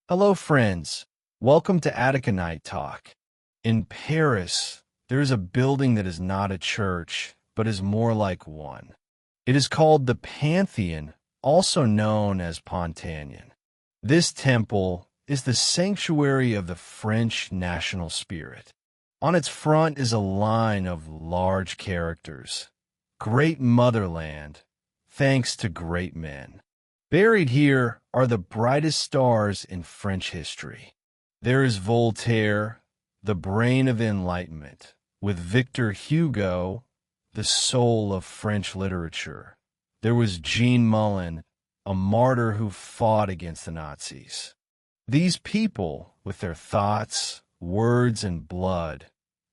Hello, friends. Welcome to Attica Night Talk. In Paris, there is a building that is not a church, but is more like one. It is called the Pantheon, also known as Pantheon. This temple is the sanctuary of the French national spirit. On its front is a line of large characters. Great motherland, thanks to great men. Buried here are the brightest stars in French history. There is Voltaire, the brain of Enlightenment, with Victor Hugo, the soul of French literature. There was Jean Moulin, a martyr who fought against the Nazis. These people, with their thoughts, words, and blood,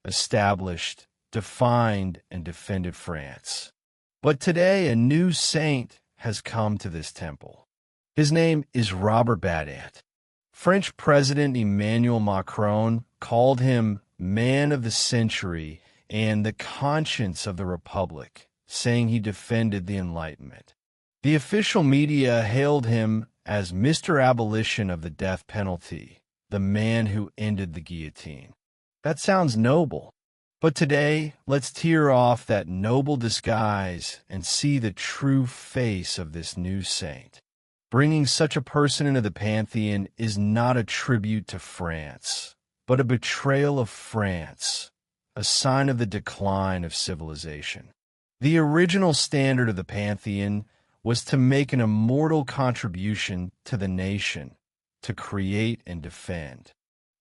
established, defined, and defended France. But today a new saint has come to this temple. His name is Robert Badant. French President Emmanuel Macron called him Man of the Century and the conscience of the Republic, saying he defended the Enlightenment. The official media hailed him as Mr. Abolition of the death penalty, the man who ended the guillotine. That sounds noble. But today, let's tear off that noble disguise and see the true face of this new saint. Bringing such a person into the Pantheon is not a tribute to France, but a betrayal of France, a sign of the decline of civilization. The original standard of the Pantheon was to make an immortal contribution to the nation, to create and defend.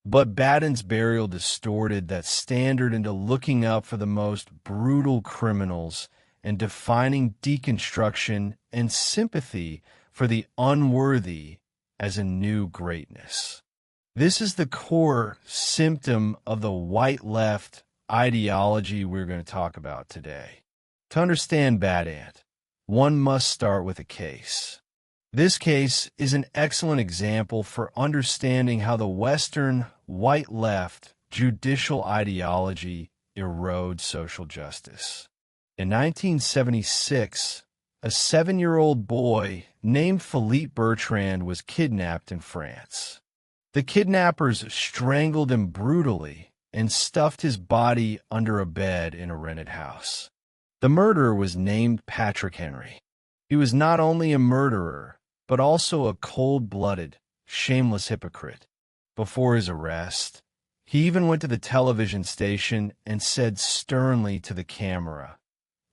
But Badant's burial distorted that standard into looking up for the most brutal criminals and defining deconstruction and sympathy for the unworthy as a new greatness. This is the core symptom of the white left ideology we're going to talk about today. To understand Badant, one must start with a case. This case is an excellent example for understanding how the Western white left judicial ideology erodes social justice. In 1976, a 7-year-old boy named Philippe Bertrand was kidnapped in France. The kidnappers strangled him brutally and stuffed his body under a bed in a rented house. The murderer was named Patrick Henry. He was not only a murderer, but also a cold-blooded, shameless hypocrite. Before his arrest, he even went to the television station and said sternly to the camera,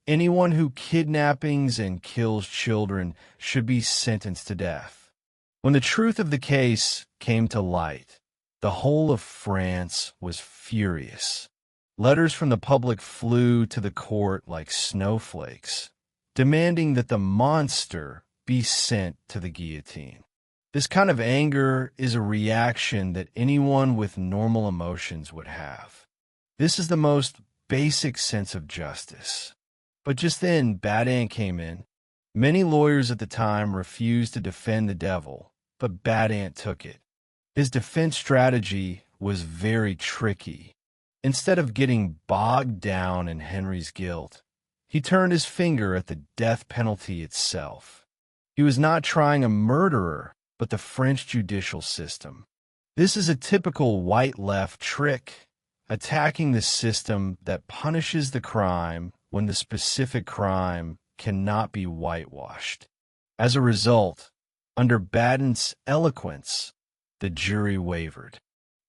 "Anyone who kidnappings and kills children should be sentenced to death." When the truth of the case came to light, the whole of France was furious. Letters from the public flew to the court like snowflakes, demanding that the monster be sent to the guillotine. This kind of anger is a reaction that anyone with normal emotions would have. This is the most basic sense of justice. But just then, Badant came in. Many lawyers at the time refused to defend the devil, but Badant took it. His defense strategy was very tricky. Instead of getting bogged down in Henry's guilt, he turned his finger at the death penalty itself. He was not trying a murderer, but the French judicial system. This is a typical white left trick, attacking the system that punishes the crime when the specific crime cannot be whitewashed. As a result, under Badant's eloquence, the jury wavered.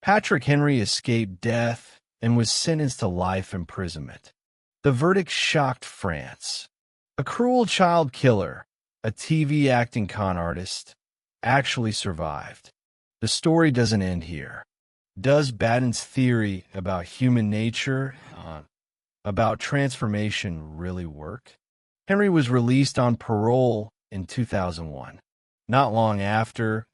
Patrick Henry escaped death and was sentenced to life imprisonment. The verdict shocked France. A cruel child killer, a TV acting con artist, actually survived. The story doesn't end here. Does Badant's theory about human nature, about transformation, really work? Henry was released on parole in 2001. Not long after,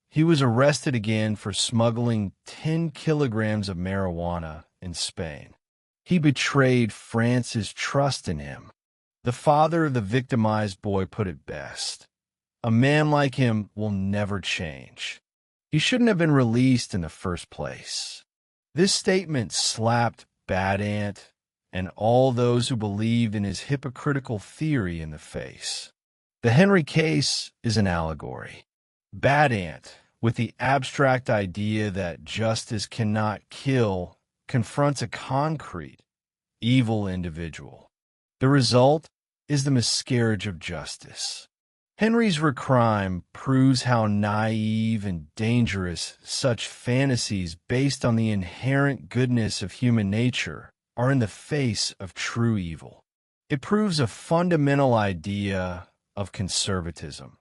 he was arrested again for smuggling 10 kilograms of marijuana in Spain. He betrayed France's trust in him. The father of the victimized boy put it best. A man like him will never change. He shouldn't have been released in the first place. This statement slapped Badant and all those who believed in his hypocritical theory in the face. The Henry case is an allegory. Badant, with the abstract idea that justice cannot kill, confronts a concrete, evil individual. The result is the miscarriage of justice. Henry's recrime proves how naive and dangerous such fantasies based on the inherent goodness of human nature are in the face of true evil. It proves a fundamental idea of conservatism.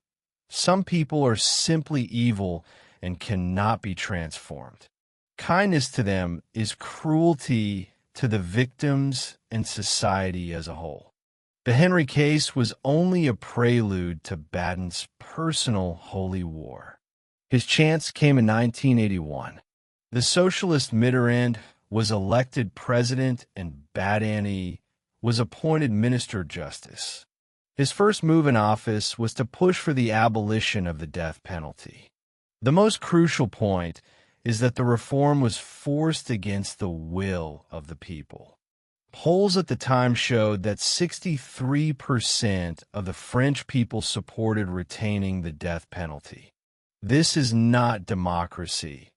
Some people are simply evil and cannot be transformed. Kindness to them is cruelty to the victims and society as a whole. The Henry case was only a prelude to Baden's personal holy war. His chance came in 1981. The socialist Mitterrand was elected president and Baden was appointed Minister of Justice. His first move in office was to push for the abolition of the death penalty. The most crucial point is that the reform was forced against the will of the people. Polls at the time showed that 63% of the French people supported retaining the death penalty. This is not democracy.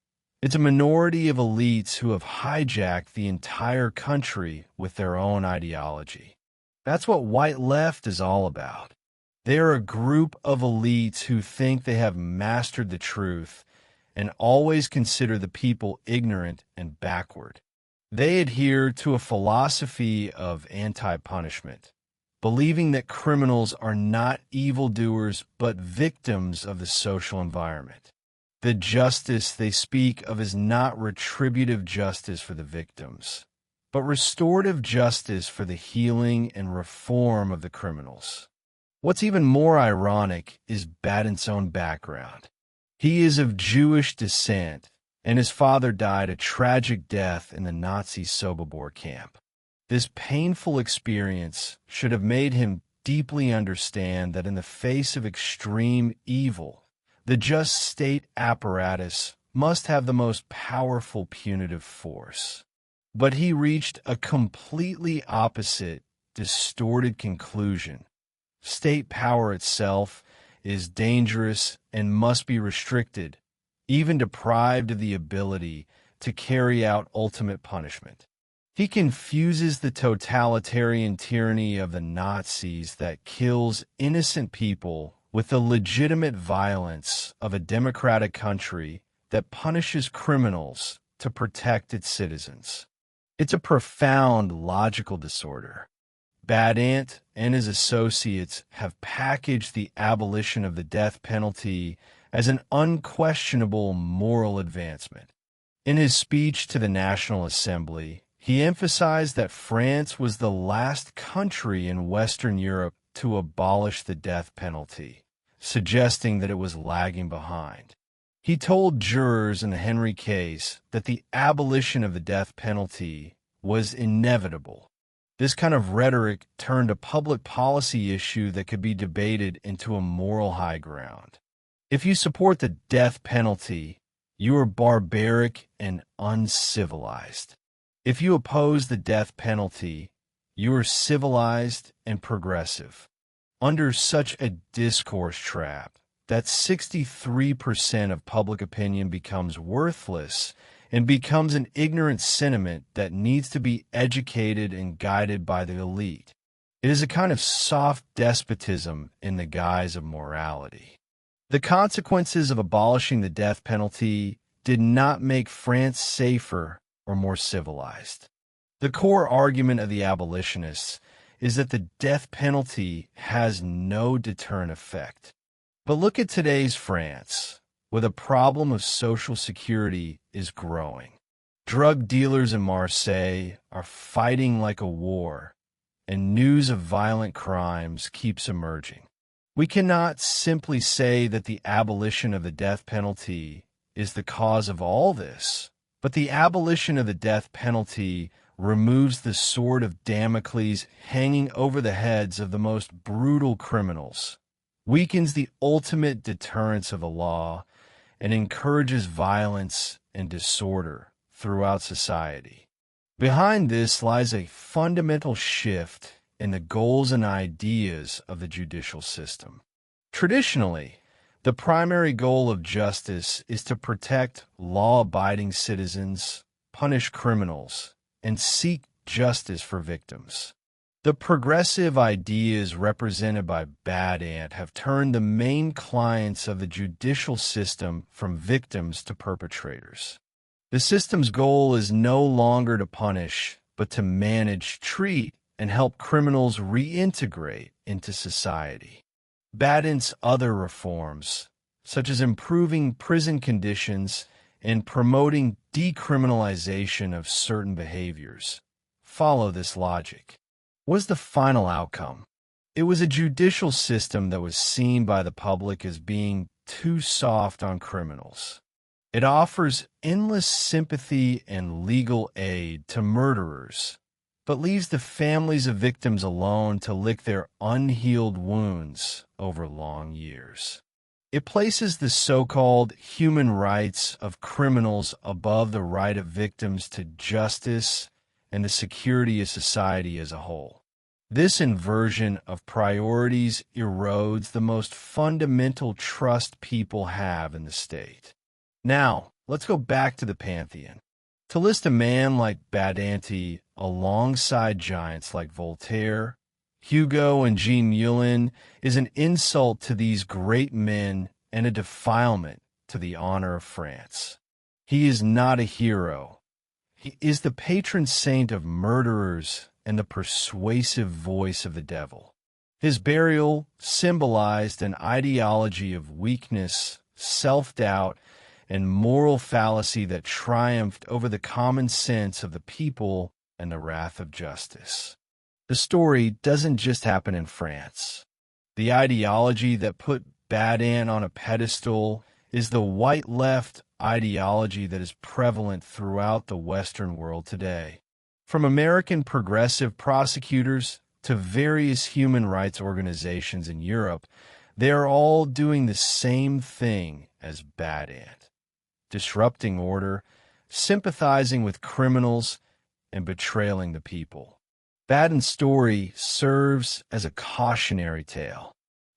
It's a minority of elites who have hijacked the entire country with their own ideology. That's what white left is all about. They are a group of elites who think they have mastered the truth and always consider the people ignorant and backward. They adhere to a philosophy of anti-punishment, believing that criminals are not evildoers but victims of the social environment. The justice they speak of is not retributive justice for the victims, but restorative justice for the healing and reform of the criminals. What's even more ironic is Baden's own background. He is of Jewish descent, and his father died a tragic death in the Nazi Sobibor camp. This painful experience should have made him deeply understand that in the face of extreme evil, the just state apparatus must have the most powerful punitive force. But he reached a completely opposite, distorted conclusion. State power itself is dangerous and must be restricted, even deprived of the ability to carry out ultimate punishment. He confuses the totalitarian tyranny of the Nazis that kills innocent people with the legitimate violence of a democratic country that punishes criminals to protect its citizens. It's a profound logical disorder. Baden and his associates have packaged the abolition of the death penalty as an unquestionable moral advancement. In his speech to the National Assembly, he emphasized that France was the last country in Western Europe to abolish the death penalty, suggesting that it was lagging behind. He told jurors in the Henry case that the abolition of the death penalty was inevitable. This kind of rhetoric turned a public policy issue that could be debated into a moral high ground. If you support the death penalty, you are barbaric and uncivilized. If you oppose the death penalty, you are civilized and progressive. Under such a discourse trap, that 63% of public opinion becomes worthless and becomes an ignorant sentiment that needs to be educated and guided by the elite. It is a kind of soft despotism in the guise of morality. The consequences of abolishing the death penalty did not make France safer or more civilized. The core argument of the abolitionists is that the death penalty has no deterrent effect. But look at today's France, where the problem of social security is growing. Drug dealers in Marseille are fighting like a war, and news of violent crimes keeps emerging. We cannot simply say that the abolition of the death penalty is the cause of all this, but the abolition of the death penalty removes the sword of Damocles hanging over the heads of the most brutal criminals, weakens the ultimate deterrence of the law, and encourages violence and disorder throughout society. Behind this lies a fundamental shift in the goals and ideas of the judicial system. Traditionally, The primary goal of justice is to protect law-abiding citizens, punish criminals, and seek justice for victims. The progressive ideas represented by Bad Ant have turned the main clients of the judicial system from victims to perpetrators. The system's goal is no longer to punish, but to manage, treat, and help criminals reintegrate into society. Bad Ant's other reforms, such as improving prison conditions and promoting decriminalization of certain behaviors, follow this logic. What was the final outcome? It was a judicial system that was seen by the public as being too soft on criminals. It offers endless sympathy and legal aid to murderers, but leaves the families of victims alone to lick their unhealed wounds over long years. It places the so-called human rights of criminals above the right of victims to justice and the security of society as a whole. This inversion of priorities erodes the most fundamental trust people have in the state. Now, let's go back to the Pantheon. To list a man like Bad Ant alongside giants like Voltaire, Hugo, and Jean Moulin is an insult to these great men and a defilement to the honor of France. He is not a hero. He is the patron saint of murderers and the persuasive voice of the devil. His burial symbolized an ideology of weakness, self-doubt, and moral fallacy that triumphed over the common sense of the people and the wrath of justice. The story doesn't just happen in France. The ideology that put Bad Ant on a pedestal is the white left ideology that is prevalent throughout the Western world today. From American progressive prosecutors to various human rights organizations in Europe, they are all doing the same thing as Bad Ant: disrupting order, sympathizing with criminals, and betraying the people. Bad Ant's story serves as a cautionary tale.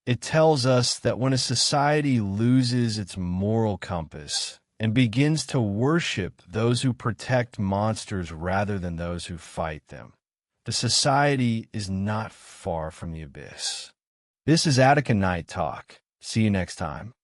It tells us that when a society loses its moral compass and begins to worship those who protect monsters rather than those who fight them, the society is not far from the abyss. This is Attica Night Talk. See you next time.